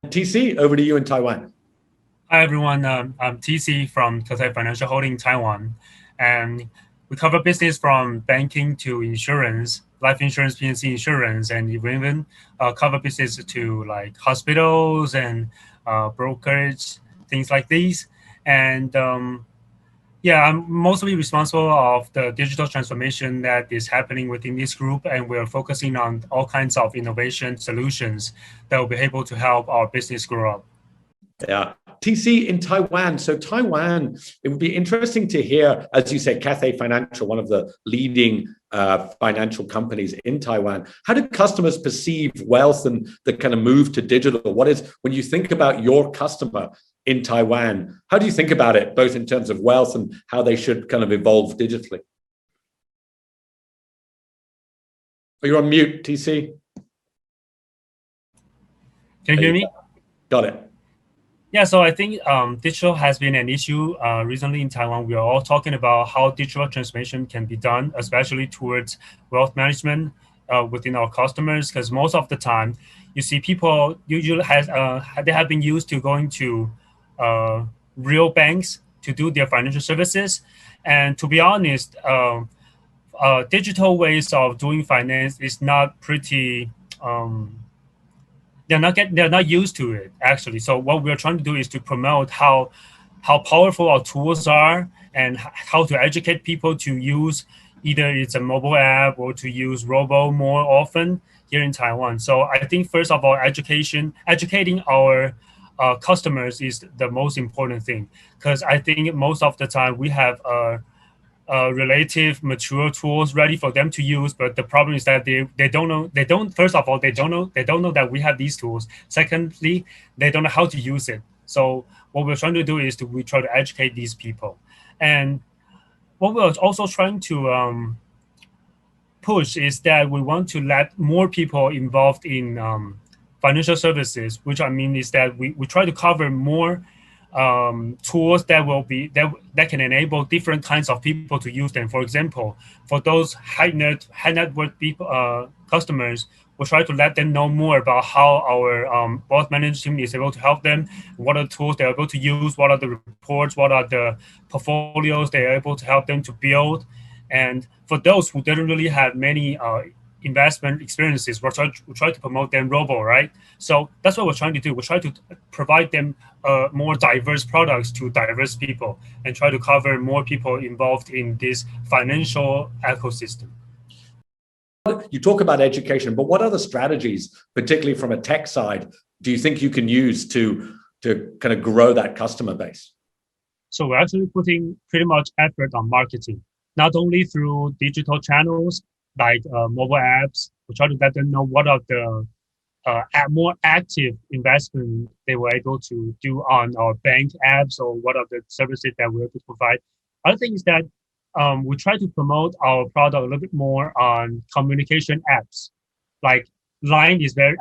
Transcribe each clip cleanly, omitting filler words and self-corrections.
TC, over to you in Taiwan. Hi, everyone. I'm TC from Cathay Financial Holdings, Taiwan. And we cover business from banking to insurance, life insurance, P&C insurance, and even cover business to like hospitals and brokerage, things like these. And yeah, I'm mostly responsible of the digital transformation that is happening within this group, and we're focusing on all kinds of innovation solutions that will be able to help our business grow up. Yeah. TC in Taiwan. So Taiwan, it would be interesting to hear, as you said, Cathay Financial, one of the leading financial companies in Taiwan. How do customers perceive wealth and the kind of move to digital? What is, when you think about your customer in Taiwan, how do you think about it, both in terms of wealth and how they should kind of evolve digitally? Are you on mute, TC? Can you hear me? Got it. Yeah, so I think digital has been an issue recently in Taiwan. We are all talking about how digital transformation can be done, especially towards wealth management within our customers. Because most of the time, you see people usually they have been used to going to real banks to do their financial services, and to be honest, digital ways of doing finance is not pretty. They're not used to it actually. So what we're trying to do is to promote how powerful our tools are and how to educate people to use either it's a mobile app or to use robo more often here in Taiwan. So I think first of all, educating our customers is the most important thing, because I think most of the time we have relative mature tools ready for them to use, but the problem is that they don't know. First of all, they don't know that we have these tools. Secondly, they don't know how to use it. So what we're trying to do is we try to educate these people, and what we're also trying to push is that we want to let more people involved in financial services, which I mean is that we try to cover more tools that can enable different kinds of people to use them. For example, for those high net worth people customers, we'll try to let them know more about how our wealth management team is able to help them, what are the tools they're able to use, what are the reports, what are the portfolios they're able to help them to build. And for those who didn't really have many investment experiences, we try to promote them robo, right? So that's what we're trying to do. We try to provide them more diverse products to diverse people and try to cover more people involved in this financial ecosystem. You talk about education, but what other strategies, particularly from a tech side, do you think you can use to kind of grow that customer base? So we're actually putting pretty much effort on marketing, not only through digital channels like mobile apps. We try to let them know what are the more active investment they were able to do on our bank apps, or what are the services that we're able to provide. Other thing is that we try to promote our product a little bit more on communication apps. Like Line is very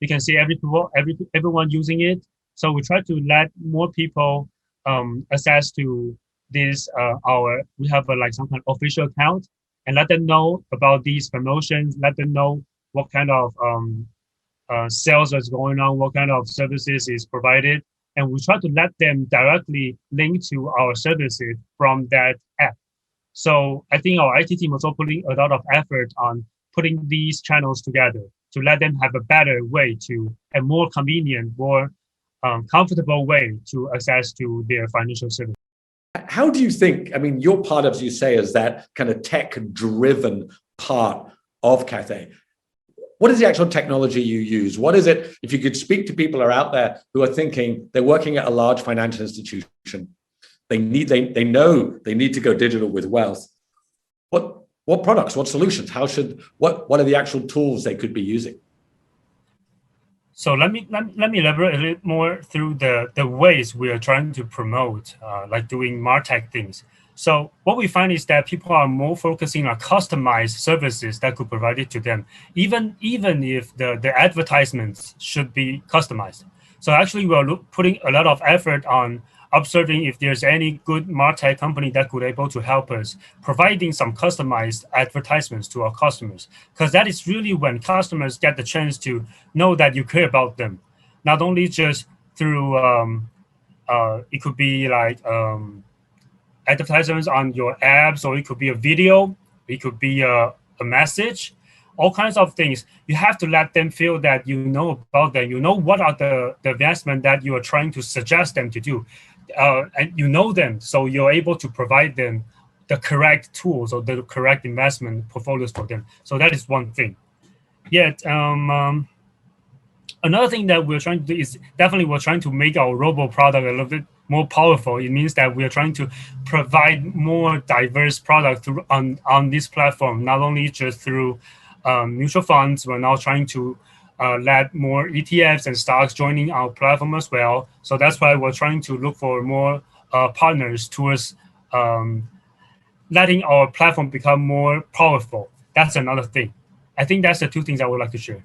you can see everyone using it. So we try to let more people access to this. We have like some kind of official account, and let them know about these promotions. Let them know what kind of sales is going on, what kind of services is provided, and we try to let them directly link to our services from that app. So I think our IT team is also putting a lot of effort on putting these channels together to let them have a better way a more convenient, more comfortable way to access to their financial services. How do you think, I mean, you're part of, as you say, is that kind of tech-driven part of Cathay. What is the actual technology you use? What is it, if you could speak to people who are out there who are thinking they're working at a large financial institution, they know they need to go digital with wealth. What products, what solutions, what are the actual tools they could be using? So let me elaborate a little more through the ways we are trying to promote, like doing MarTech things. So what we find is that people are more focusing on customized services that could provide it to them, even if the advertisements should be customized. So actually, we are putting a lot of effort on observing if there's any good martech company that could able to help us providing some customized advertisements to our customers, because that is really when customers get the chance to know that you care about them, not only just through it could be like advertisements on your apps, or it could be a video, it could be a message, all kinds of things. You have to let them feel that you know about them, you know what are the investment that you are trying to suggest them to do, and you know them, so you're able to provide them the correct tools or the correct investment portfolios for them. So that is one thing. Yet another thing that we're trying to do is definitely we're trying to make our robo product a little bit more powerful. It means that we are trying to provide more diverse products on this platform, not only just through mutual funds. We're now trying to let more ETFs and stocks joining our platform as well. So that's why we're trying to look for more partners towards letting our platform become more powerful. That's another thing. I think that's the two things I would like to share.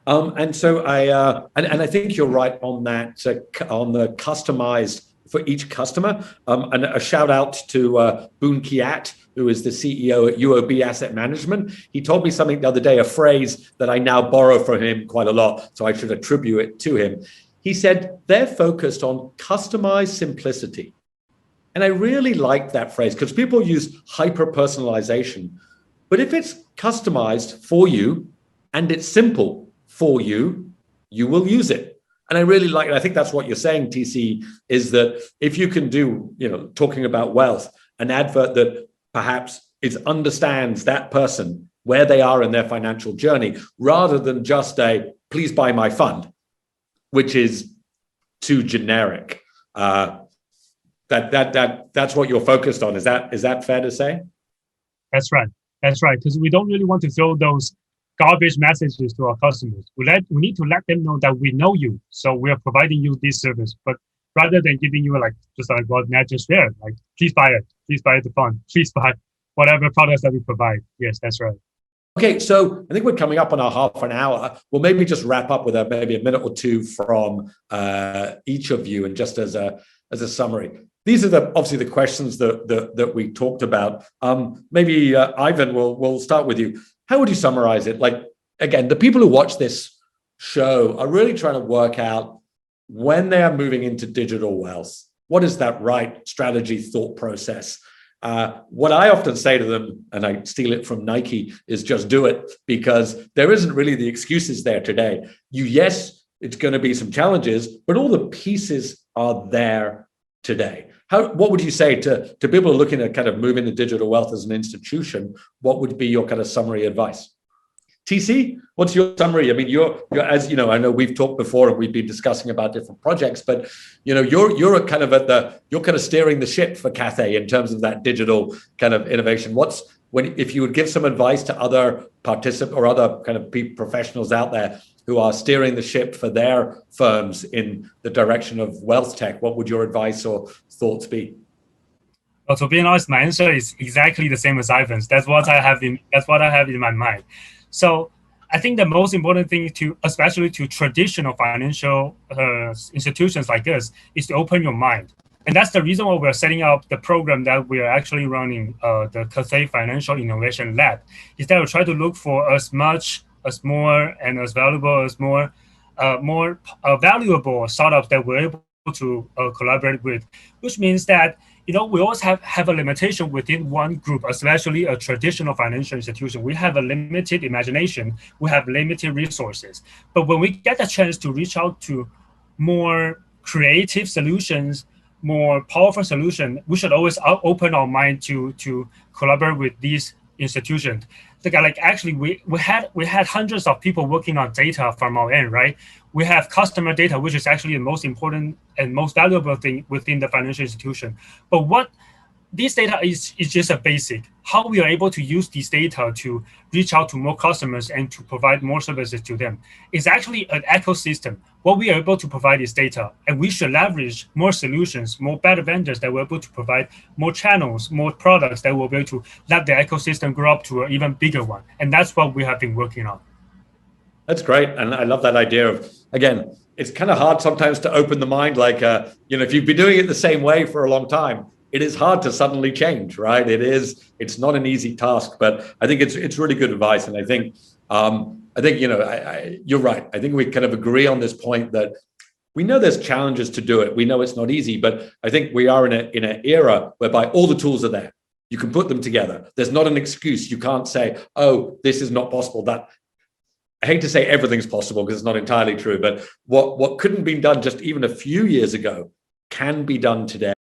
And so I think you're right on that, on the customized for each customer. And a shout out to Boon Kiat, who is the CEO at UOB Asset Management. He told me something the other day, a phrase that I now borrow from him quite a lot, so I should attribute it to him. He said, they're focused on customized simplicity. And I really like that phrase because people use hyper-personalization. But if it's customized for you and it's simple for you, you will use it. And I really like it. I think that's what you're saying, TC, is that if you can do, talking about wealth, an advert that perhaps understands that person, where they are in their financial journey, rather than just a please buy my fund, which is too generic. That's what you're focused on. Is that fair to say? That's right. Because we don't really want to throw those garbage messages to our customers. We need to let them know that we know you, so we are providing you this service. But rather than giving you just like what Nat just shared, like please buy the fund, please buy whatever products that we provide. Yes, that's right. Okay, so I think we're coming up on our half an hour. We'll maybe just wrap up with maybe a minute or two from each of you, and just as a summary. These are obviously the questions that we talked about. Maybe Ivan, we'll start with you. How would you summarize it? Like, again, the people who watch this show are really trying to work out when they are moving into digital wealth, what is that right strategy thought process? What I often say to them, and I steal it from Nike, is just do it, because there isn't really the excuses there today. Yes, it's going to be some challenges, but all the pieces are there today. What would you say to people who are looking at kind of moving to digital wealth as an institution? What would be your kind of summary advice? TC, what's your summary? I mean, you're as you know, I know we've talked before and we've been discussing about different projects, but you're kind of steering the ship for Cathay in terms of that digital kind of innovation. If you would give some advice to other participants or other kind of professionals out there who are steering the ship for their firms in the direction of wealth tech, what would your advice or thoughts be? Well, to be honest, my answer is exactly the same as Ivan's. That's what I have in my mind. So I think the most important thing especially to traditional financial institutions like us, is to open your mind. And that's the reason why we're setting up the program that we are actually running, the Cathay Financial Innovation Lab, is that we try to look for as much, as more, and as valuable as more valuable startups that we're able to collaborate with, which means that we always have a limitation within one group, especially a traditional financial institution. We have a limited imagination, we have limited resources. But when we get a chance to reach out to more creative solutions, more powerful solutions, we should always open our mind to collaborate with these institutions. Actually, we had hundreds of people working on data from our end, right? We have customer data, which is actually the most important and most valuable thing within the financial institution. But what this data is just a basic. How we are able to use this data to reach out to more customers and to provide more services to them is actually an ecosystem. What we are able to provide is data, and we should leverage more solutions, more better vendors that we're able to provide more channels, more products that will be able to let the ecosystem grow up to an even bigger one. And that's what we have been working on. That's great. And I love that idea of, again, it's kind of hard sometimes to open the mind. Like, if you've been doing it the same way for a long time, it is hard to suddenly change, right? It's not an easy task, but I think it's really good advice. And I think, you're right. I think we kind of agree on this point that we know there's challenges to do it. We know it's not easy, but I think we are in an era whereby all the tools are there. You can put them together. There's not an excuse. You can't say, oh, this is not possible. That I hate to say everything's possible because it's not entirely true, but what couldn't be done just even a few years ago can be done today.